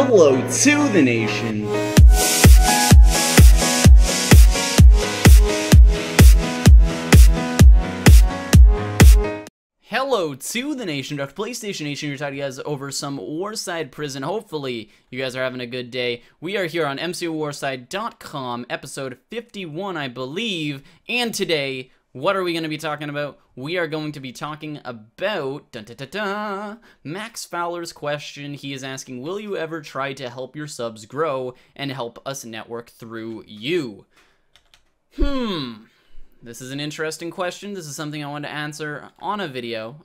Hello to the nation. Hello to the nation, DrPlaystation Nation. Here to talk to you guys over some Warside Prison. Hopefully, you guys are having a good day. We are here on MCOwarside.com, episode 51, I believe. And today, what are we going to be talking about? We are going to be talking about Max Fowler's question. He is asking, will you ever try to help your subs grow and help us network through you? This is an interesting question. This is something I want to answer on a video.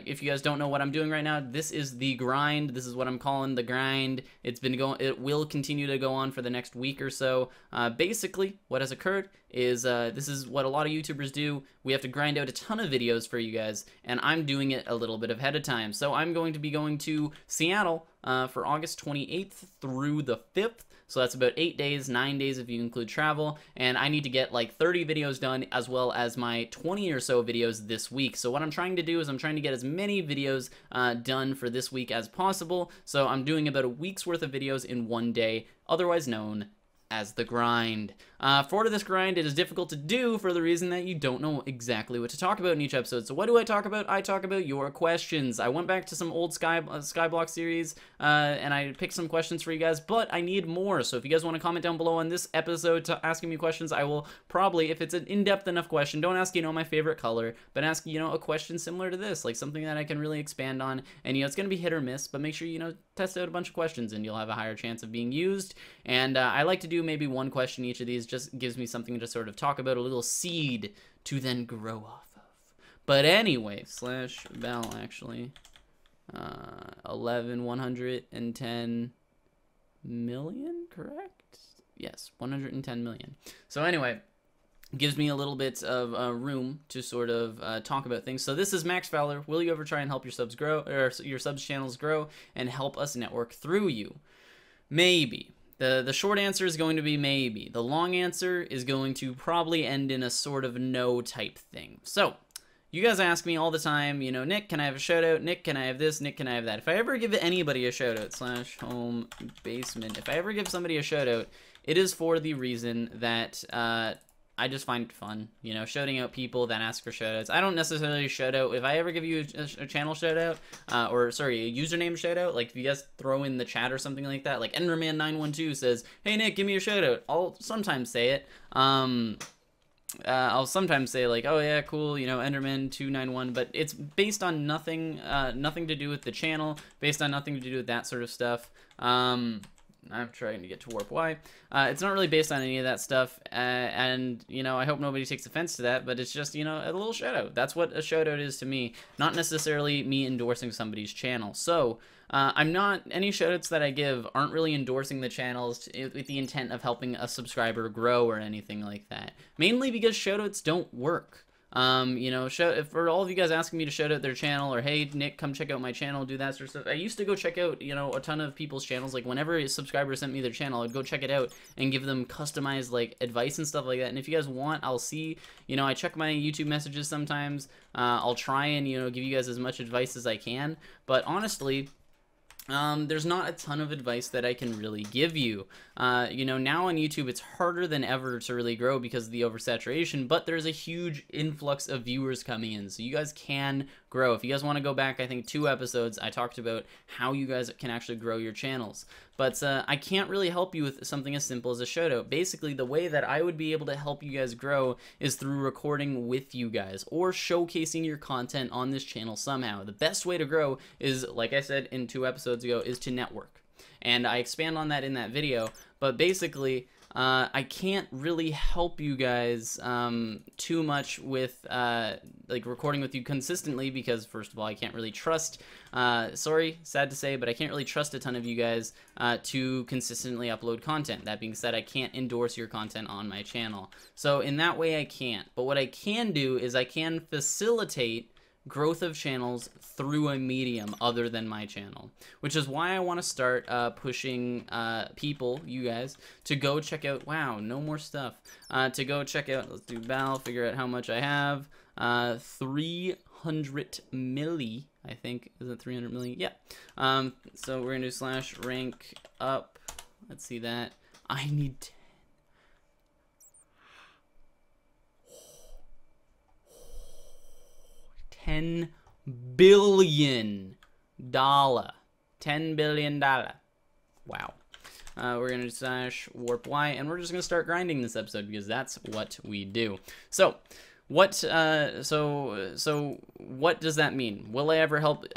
If you guys don't know what I'm doing right now, this is the grind. This is what I'm calling the grind. It's been going. It will continue to go on for the next week or so. Basically, what has occurred is this is what a lot of YouTubers do. We have to grind out a ton of videos for you guys, and I'm doing it a little bit ahead of time. So I'm going to be going to Seattle for August 28th through the 5th. So that's about 8 days, 9 days if you include travel, and I need to get like 30 videos done as well as my 20 or so videos this week. So what I'm trying to do is I'm trying to get as many videos done for this week as possible. So I'm doing about a week's worth of videos in one day, otherwise known as the grind. For this grind, it is difficult to do for the reason that you don't know exactly what to talk about in each episode. So what do I talk about? I talk about your questions. I went back to some old Skyblock series, and I picked some questions for you guys, but I need more. So if you guys want to comment down below on this episode asking me questions, I will probably, if it's an in-depth enough question, don't ask, my favorite color, but ask, a question similar to this, like something that I can really expand on. And, it's going to be hit or miss, but make sure, test out a bunch of questions and you'll have a higher chance of being used. And I like to do maybe one question each of these, just gives me something to sort of talk about, a little seed to then grow off of. But anyway, /Val actually, 110 million, correct? Yes, 110 million. So anyway, gives me a little bit of room to sort of talk about things. So this is Max Fowler. Will you ever try and help your subs grow, or your subs channels grow, and help us network through you? Maybe. The short answer is going to be maybe. The long answer is going to probably end in a sort of no type thing. So, you guys ask me all the time, Nick, can I have a shout out? Nick, can I have this? Nick, can I have that? If I ever give anybody a shout out, /home basement, if I ever give somebody a shout out, it is for the reason that I just find it fun, shouting out people that ask for shoutouts. I don't necessarily shout out. If I ever give you a channel shout out, or sorry, a username shout out, like if you guys throw in the chat or something like that, like Enderman912 says, hey Nick, give me a shout out. I'll sometimes say it. I'll sometimes say like, oh yeah, cool, Enderman291, but it's based on nothing, nothing to do with the channel, based on nothing to do with that sort of stuff. I'm trying to get to Warp Y. It's not really based on any of that stuff, and, I hope nobody takes offense to that, but it's just, a little shout-out. That's what a shout-out is to me, not necessarily me endorsing somebody's channel. So, any shout-outs that I give aren't really endorsing the channels with the intent of helping a subscriber grow or anything like that. Mainly because shout-outs don't work. For all of you guys asking me to shout out their channel, or hey Nick, come check out my channel, do that sort of stuff. I used to go check out, a ton of people's channels. Like whenever a subscriber sent me their channel, I'd go check it out and give them customized like advice and stuff like that. And if you guys want, I'll see, I check my YouTube messages sometimes. I'll try and, give you guys as much advice as I can. But honestly, there's not a ton of advice that I can really give you. Now on YouTube, it's harder than ever to really grow because of the oversaturation, but there's a huge influx of viewers coming in, so you guys can grow. If you guys want to go back, I think 2 episodes, I talked about how you guys can actually grow your channels. But I can't really help you with something as simple as a shout out. Basically, the way that I would be able to help you guys grow is through recording with you guys or showcasing your content on this channel somehow. The best way to grow is, like I said in 2 episodes ago, is to network. And I expand on that in that video, but basically, I can't really help you guys too much with like recording with you consistently because, first of all, I can't really trust, sorry, sad to say, but I can't really trust a ton of you guys to consistently upload content. That being said, I can't endorse your content on my channel. So in that way, I can't. But what I can do is I can facilitate growth of channels through a medium other than my channel, which is why I want to start pushing people, you guys, to go check out, wow, no more stuff, to go check out, let's do Val, figure out how much I have, 300 300 milli, I think. Is it 300 million? Yeah. So we're gonna do /rank up. Let's see that. I need 10 billion dollar. $10 billion. Wow. We're going to do /warp Y, and we're just going to start grinding this episode because that's what we do. So, what what does that mean? Will I ever help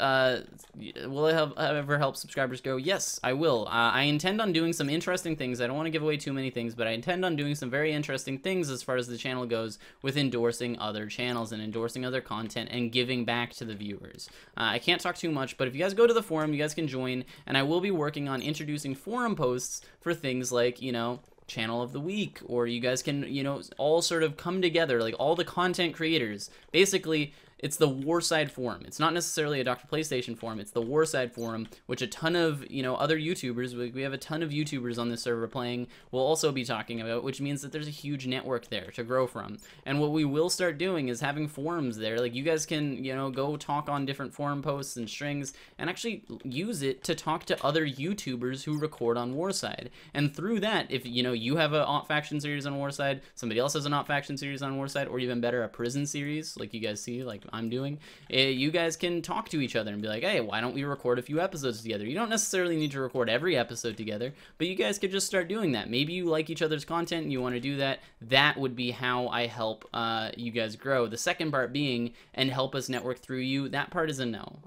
subscribers grow? Yes, I will. I intend on doing some interesting things. I don't want to give away too many things, but I intend on doing some very interesting things as far as the channel goes, with endorsing other channels and endorsing other content and giving back to the viewers. I can't talk too much, but if you guys go to the forum, you guys can join, and I will be working on introducing forum posts for things like, you know, channel of the week, or you guys can, you know, all sort of come together, like all the content creators. Basically, it's the Warside forum. It's not necessarily a DrPlaystation forum. It's the Warside forum, which a ton of, you know, other YouTubers, we have a ton of YouTubers on this server playing, will also be talking about, which means that there's a huge network there to grow from. And what we will start doing is having forums there. Like, you guys can, you know, go talk on different forum posts and strings and actually use it to talk to other YouTubers who record on Warside. And through that, if, you know, you have an Op Faction series on Warside, somebody else has an Op Faction series on Warside, or even better, a prison series, like you guys see, like I'm doing, you guys can talk to each other and be like, hey, why don't we record a few episodes together? You don't necessarily need to record every episode together, but you guys could just start doing that. Maybe you like each other's content and you want to do that. That would be how I help you guys grow. The second part being, and help us network through you, that part is a no.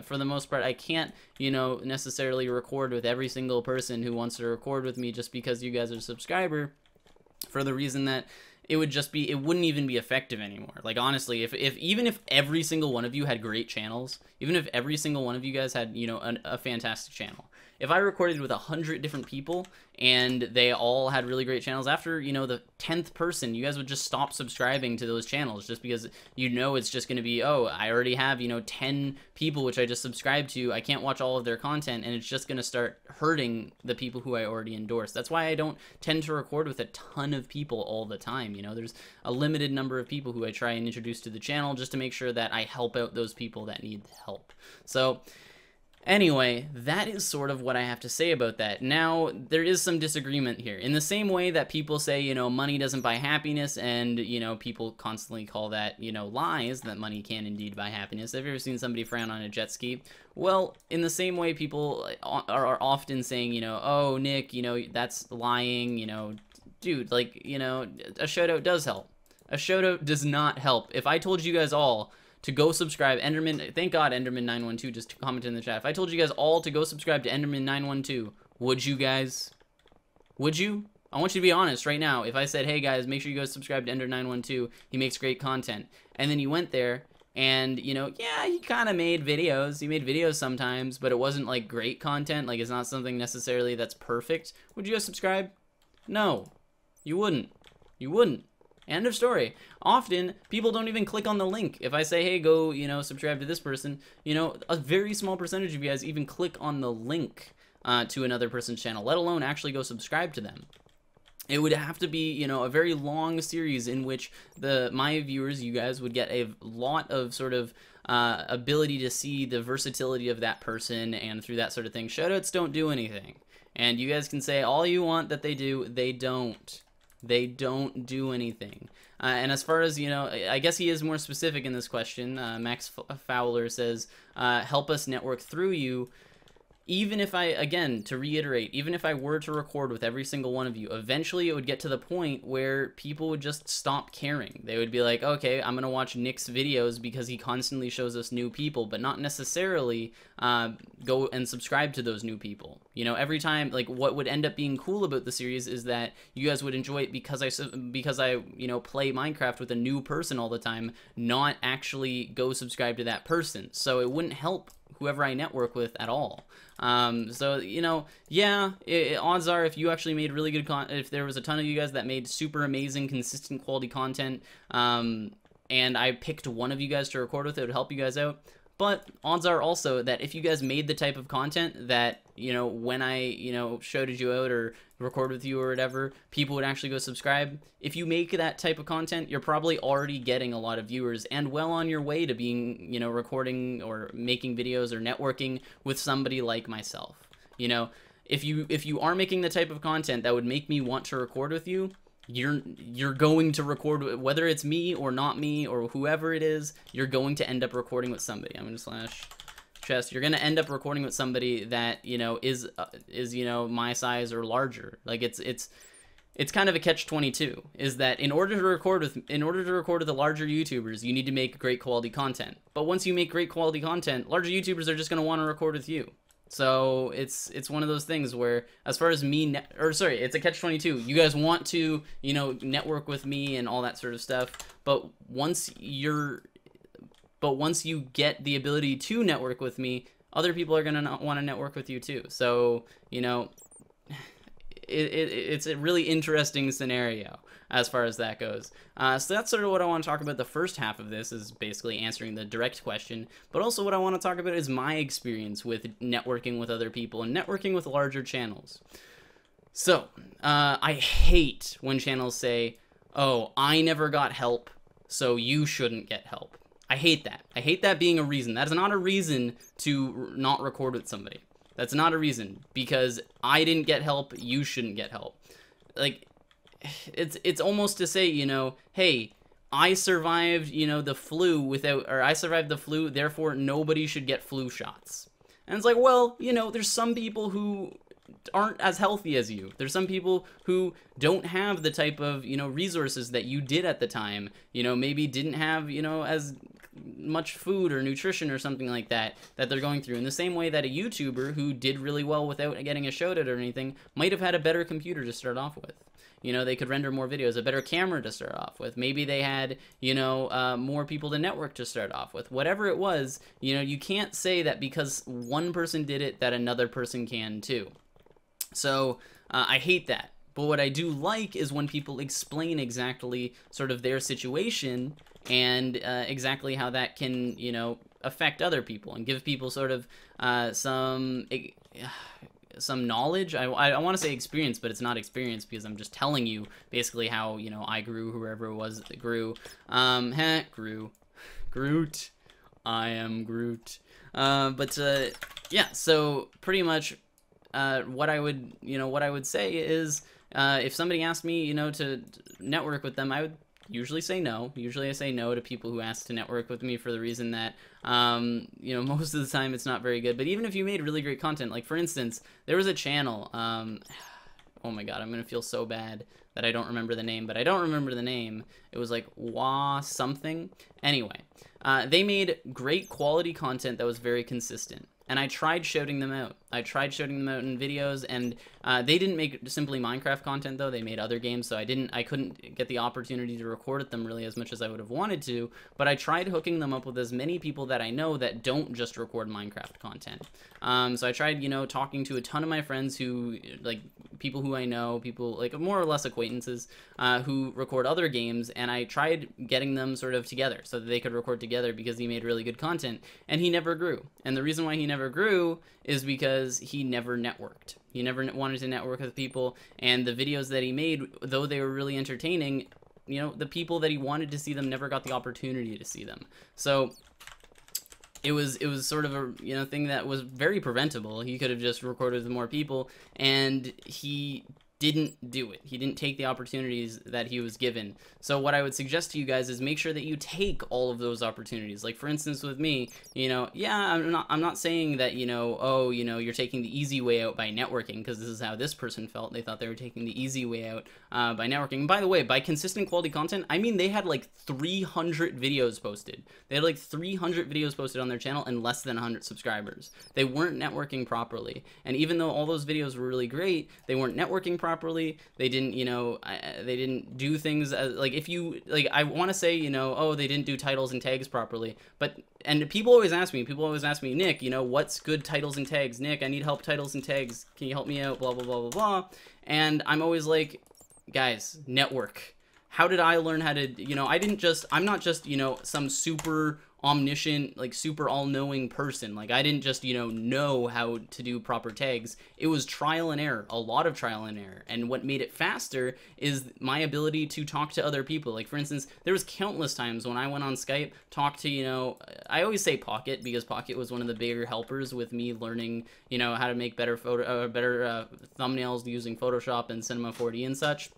For the most part, I can't, you know, necessarily record with every single person who wants to record with me just because you guys are a subscriber, for the reason that it would just be, it wouldn't even be effective anymore. Like, honestly, even if every single one of you had great channels, even if every single one of you guys had, you know, a fantastic channel, if I recorded with 100 different people and they all had really great channels, after, you know, the 10th person, you guys would just stop subscribing to those channels, just because, you know, it's just going to be, oh, I already have, you know, 10 people which I just subscribed to. I can't watch all of their content, and it's just going to start hurting the people who I already endorse. That's why I don't tend to record with a ton of people all the time. You know, there's a limited number of people who I try and introduce to the channel, just to make sure that I help out those people that need help. So anyway, that is sort of what I have to say about that. Now, there is some disagreement here. In the same way that people say, you know, money doesn't buy happiness, and, you know, people constantly call that, you know, lies, that money can indeed buy happiness. Have you ever seen somebody frown on a jet ski? Well, in the same way, people are often saying, you know, oh, Nick, you know, that's lying, you know, dude, like, you know, a shout-out does help. A shout-out does not help. If I told you guys all to go subscribe, Enderman, thank God Enderman912 just commented in the chat. If I told you guys all to go subscribe to Enderman912, would you guys? Would you? I want you to be honest right now. If I said, hey guys, make sure you go subscribe to Ender912, he makes great content, and then you went there, and, you know, yeah, he kind of made videos. He made videos sometimes, but it wasn't, like, great content. Like, it's not something necessarily that's perfect. Would you guys subscribe? No. You wouldn't. You wouldn't. End of story. Often, people don't even click on the link. If I say, hey, go, you know, subscribe to this person, you know, a very small percentage of you guys even click on the link to another person's channel, let alone actually go subscribe to them. It would have to be, you know, a very long series in which my viewers, you guys, would get a lot of sort of ability to see the versatility of that person, and through that sort of thing. Shoutouts don't do anything. And you guys can say all you want that they do, they don't. They don't do anything. And as far as, you know, I guess he is more specific in this question. Max Fowler says, help us network through you. Even if I, again, to reiterate, even if I were to record with every single one of you, eventually it would get to the point where people would just stop caring. They would be like, okay, I'm going to watch Nick's videos because he constantly shows us new people, but not necessarily go and subscribe to those new people. You know, every time, like, what would end up being cool about the series is that you guys would enjoy it because I, you know, play Minecraft with a new person all the time, not actually go subscribe to that person. So it wouldn't help whoever I network with at all. So, you know, yeah, odds are if you actually made really good content, if there was a ton of you guys that made super amazing, consistent quality content, and I picked one of you guys to record with, it would help you guys out. But odds are also that if you guys made the type of content that you know, when I, you know, shouted you out or record with you or whatever, people would actually go subscribe. If you make that type of content, you're probably already getting a lot of viewers and well on your way to being, you know, recording or making videos or networking with somebody like myself. You know, if you are making the type of content that would make me want to record with you, you're going to record, whether it's me or not me or whoever it is, you're going to end up recording with somebody. I'm going to /chest. You're going to end up recording with somebody that, you know, is you know, my size or larger. Like it's kind of a catch-22, is that in order to record with the larger YouTubers, you need to make great quality content. But once you make great quality content, larger YouTubers are just going to want to record with you. So it's one of those things where, as far as me, it's a catch-22. You guys want to, you know, network with me and all that sort of stuff. But once you get the ability to network with me, other people are gonna want to network with you too. So, you know, it's a really interesting scenario as far as that goes. So that's sort of what I want to talk about. The first half of this is basically answering the direct question, but also what I want to talk about is my experience with networking with other people and networking with larger channels. So, I hate when channels say, oh, I never got help, so you shouldn't get help. I hate that. I hate that being a reason. That is not a reason to not record with somebody. That's not a reason, because I didn't get help, you shouldn't get help. Like, it's almost to say, you know, hey, I survived, you know, the flu I survived the flu, therefore nobody should get flu shots. And it's like, well, you know, there's some people who aren't as healthy as you. There's some people who don't have the type of, you know, resources that you did at the time. You know, maybe didn't have, you know, as much food or nutrition or something like that they're going through. In the same way that a YouTuber who did really well without getting a shout out or anything might have had a better computer to start off with. You know, they could render more videos, a better camera to start off with. Maybe they had, you know, more people to network to start off with. Whatever it was, you know, you can't say that because one person did it that another person can too. So I hate that. But what I do like is when people explain exactly sort of their situation and exactly how that can, you know, affect other people and give people sort of some knowledge. I want to say experience, but it's not experience because I'm just telling you basically how, you know, I grew, whoever it was that grew. Groot. I am Groot. Yeah, so pretty much what I would say is if somebody asked me, you know, to network with them, I would usually say no. Usually I say no to people who ask to network with me for the reason that, you know, most of the time it's not very good. But even if you made really great content, like for instance, there was a channel, oh my god, I'm going to feel so bad that I don't remember the name, but I don't remember the name. It was like Wah something. Anyway, they made great quality content that was very consistent. And I tried shouting them out. I tried shouting them out in videos, and they didn't make simply Minecraft content though. They made other games, so I couldn't get the opportunity to record at them really as much as I would have wanted to. But I tried hooking them up with as many people that I know that don't just record Minecraft content. So I tried, you know, talking to a ton of my friends who, like, people who I know, people like more or less acquaintances who record other games, and I tried getting them sort of together so that they could record together because he made really good content, and he never grew. And the reason why he never grew is because he never networked. He never wanted to network with people, and the videos that he made, though they were really entertaining, you know, the people that he wanted to see them never got the opportunity to see them. So it was sort of a, you know, thing that was very preventable. He could have just recorded with more people, and he didn't do it. He didn't take the opportunities that he was given. So what I would suggest to you guys is make sure that you take all of those opportunities. Like for instance with me, you know, yeah, I'm not saying that, you know, oh, you know, you're taking the easy way out by networking, because this is how this person felt. They thought they were taking the easy way out by networking. And by the way, by consistent quality content, I mean they had like 300 videos posted. They had like 300 videos posted on their channel and less than 100 subscribers. They weren't networking properly. And even though all those videos were really great, they weren't networking properly. They didn't, you know, they didn't do things as, like, if you, like, I want to say, you know, oh, they didn't do titles and tags properly, but, and people always ask me, Nick, you know, what's good titles and tags? Nick, I need help titles and tags. Can you help me out? Blah, blah, blah, blah, blah. And I'm always like, guys, network. how did I learn how to, you know, I'm not just, you know, some super omniscient, like super all-knowing person. Like, I didn't just, you know how to do proper tags. It was trial and error, a lot of trial and error. And what made it faster is my ability to talk to other people. Like, for instance, there was countless times when I went on Skype, talked to, you know, I always say Pocket, because Pocket was one of the bigger helpers with me learning, you know, how to make better thumbnails using Photoshop and Cinema 4D and such.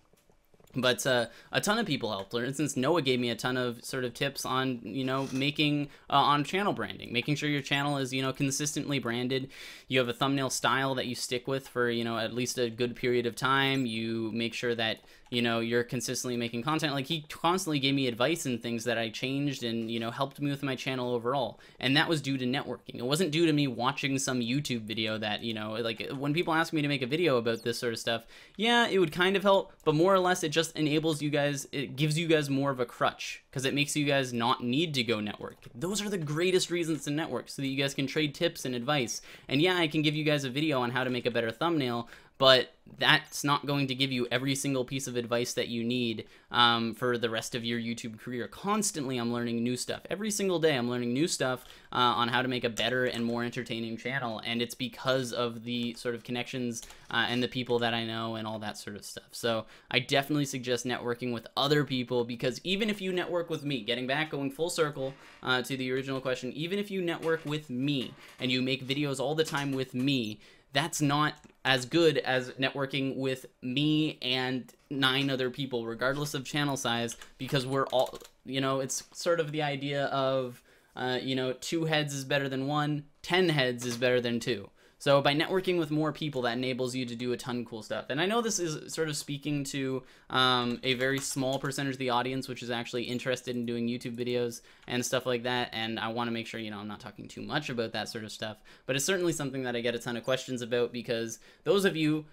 But a ton of people helped. For instance, Noah gave me a ton of sort of tips on, you know, making, on channel branding, making sure your channel is, you know, consistently branded. You have a thumbnail style that you stick with for, you know, at least a good period of time. You make sure that, you know, you're consistently making content. Like, he constantly gave me advice and things that I changed and, you know, helped me with my channel overall. And that was due to networking. It wasn't due to me watching some YouTube video that, you know, like, when people ask me to make a video about this sort of stuff, yeah, it would kind of help, but more or less it just enables you guys, it gives you guys more of a crutch, because it makes you guys not need to go network. Those are the greatest reasons to network, so that you guys can trade tips and advice. And yeah, I can give you guys a video on how to make a better thumbnail, but that's not going to give you every single piece of advice that you need for the rest of your YouTube career. Constantly, I'm learning new stuff. Every single day, I'm learning new stuff on how to make a better and more entertaining channel, and it's because of the sort of connections and the people that I know and all that sort of stuff. So I definitely suggest networking with other people, because even if you network with me, going full circle to the original question, even if you network with me and you make videos all the time with me, that's not as good as networking with me and 9 other people, regardless of channel size, because we're all, you know, it's sort of the idea of, you know, 2 heads is better than 1, 10 heads is better than 2. So by networking with more people, that enables you to do a ton of cool stuff. And I know this is sort of speaking to a very small percentage of the audience, which is actually interested in doing YouTube videos and stuff like that. And I want to make sure, you know, I'm not talking too much about that sort of stuff. But it's certainly something that I get a ton of questions about, because those of you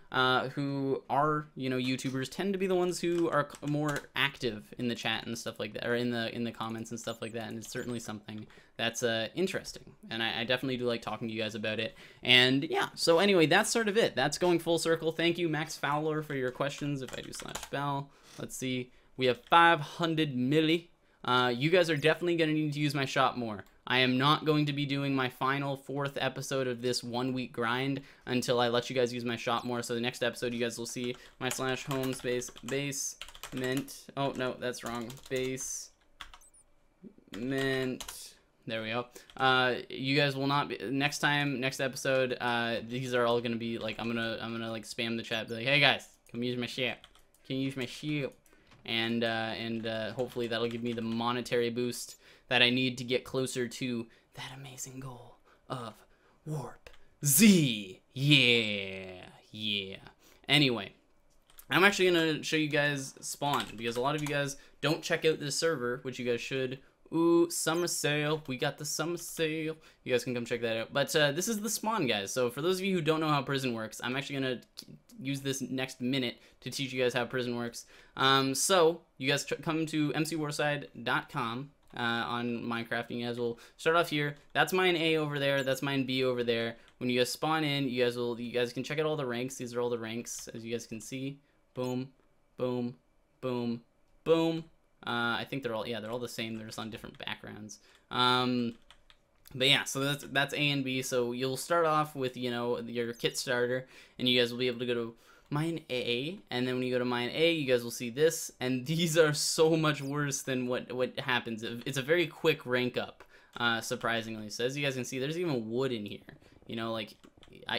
who are, you know, YouTubers tend to be the ones who are more active in the chat and stuff like that, or in the comments and stuff like that. And it's certainly something that's interesting, and I definitely do like talking to you guys about it. And yeah, so anyway, that's sort of it. That's going full circle. Thank you, Max Fowler, for your questions. If I do /bell, let's see, we have 500 milli. You guys are definitely going to need to use my shop more. I am not going to be doing my final 4th episode of this 1-week grind until I let you guys use my shop more. So the next episode, you guys will see my /home space basement. Oh no, that's wrong. Basement. There we go. You guys will not be, next episode, these are all gonna be like, I'm gonna like spam the chat, be like, hey guys, come use my ship. Can you use my ship? And hopefully that'll give me the monetary boost that I need to get closer to that amazing goal of Warp Z. Yeah. Anyway, I'm actually gonna show you guys spawn, because a lot of you guys don't check out this server, which you guys should. Ooh, summer sale. We got the summer sale. You guys can come check that out. But this is the spawn, guys. So for those of you who don't know how prison works, I'm actually going to use this next minute to teach you guys how prison works. So you guys come to mcwarside.com on Minecraft, and you guys will start off here. That's mine A over there. That's mine B over there. When you guys spawn in, you guys can check out all the ranks. These are all the ranks, as you guys can see. Boom, boom, boom, boom. I think they're all the same. They're just on different backgrounds. But yeah, so that's A and B. So you'll start off with, you know, your kit starter, and you guys will be able to go to mine A, and then when you go to mine A, you guys will see this, and these are so much worse than what happens. It's a very quick rank up, surprisingly. So as you guys can see, there's even wood in here. You know, like,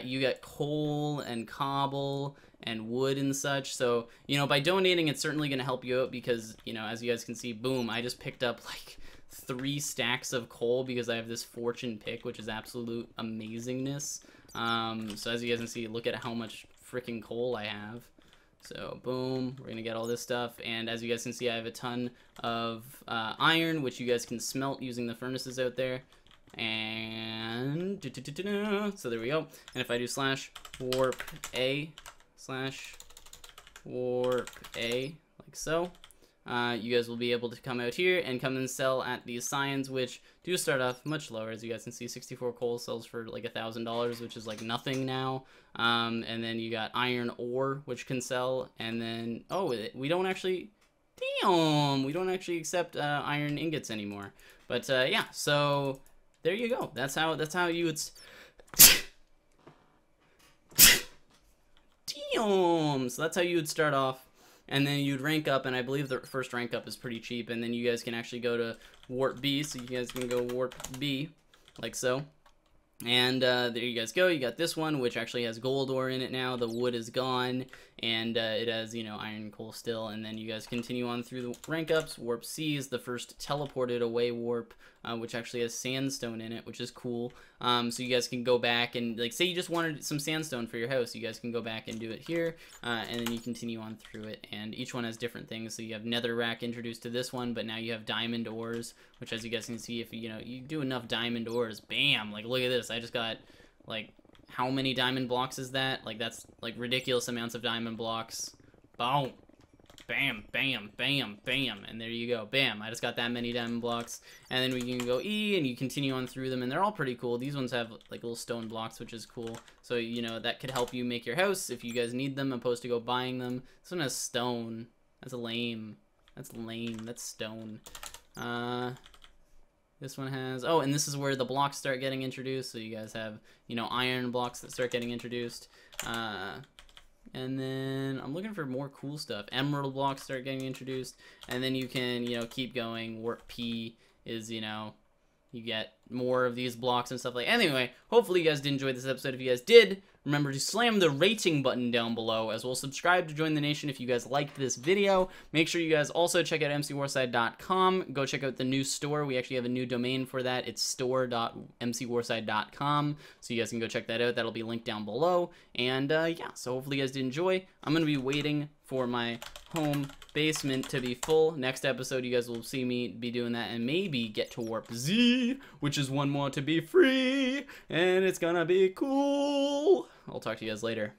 you got coal and cobble and wood and such. So, you know, by donating, it's certainly going to help you out, because, you know, as you guys can see, boom, I just picked up like 3 stacks of coal because I have this fortune pick, which is absolute amazingness. So as you guys can see, look at how much freaking coal I have. So boom, we're gonna get all this stuff, and as you guys can see, I have a ton of iron, which you guys can smelt using the furnaces out there. And so there we go. And if I do /warp A like so, you guys will be able to come out here and come and sell at these signs, which do start off much lower. As you guys can see, 64 coal sells for like $1,000, which is like nothing now. And then you got iron ore, which can sell, and then we don't actually. Damn, we don't actually accept iron ingots anymore. But yeah, so there you go. That's how you would. Damn. So that's how you would start off, and then you'd rank up. And I believe the first rank up is pretty cheap. And then you guys can actually go to warp B. So you guys can go warp B, like so. And there you guys go. You got this one, which actually has gold ore in it now. The wood is gone, and it has, you know, iron and coal still. And then you guys continue on through the rank ups. Warp C is the first teleported away warp, which actually has sandstone in it, which is cool. So you guys can go back and, like, say you just wanted some sandstone for your house, you guys can go back and do it here, and then you continue on through it. And each one has different things. So you have netherrack introduced to this one, but now you have diamond ores, which, as you guys can see, if you know you do enough diamond ores, bam! Like, look at this. I just got, like, how many diamond blocks is that? Like, that's like ridiculous amounts of diamond blocks. Boom. Bam, bam, bam, bam, and there you go. Bam, I just got that many diamond blocks. And then we can go E, and you continue on through them, and they're all pretty cool. These ones have, like, little stone blocks, which is cool. So, you know, that could help you make your house if you guys need them, opposed to go buying them. This one has stone. That's lame. That's lame. That's stone. This one has... Oh, and this is where the blocks start getting introduced. So you guys have, you know, iron blocks that start getting introduced. And then I'm looking for more cool stuff. Emerald blocks start getting introduced. And then you can, you know, keep going. Warp P is, you know, you get more of these blocks and stuff like that. Anyway, hopefully you guys did enjoy this episode. If you guys did, remember to slam the rating button down below, as well subscribe to join the nation if you guys liked this video. Make sure you guys also check out mcwarside.com. Go check out the new store. We actually have a new domain for that. It's store.mcwarside.com, so you guys can go check that out. That'll be linked down below. And yeah, so hopefully you guys did enjoy. I'm going to be waiting for my home basement to be full. Next episode, you guys will see me be doing that and maybe get to Warp Z, which is one more to be free, and it's gonna be cool. I'll talk to you guys later.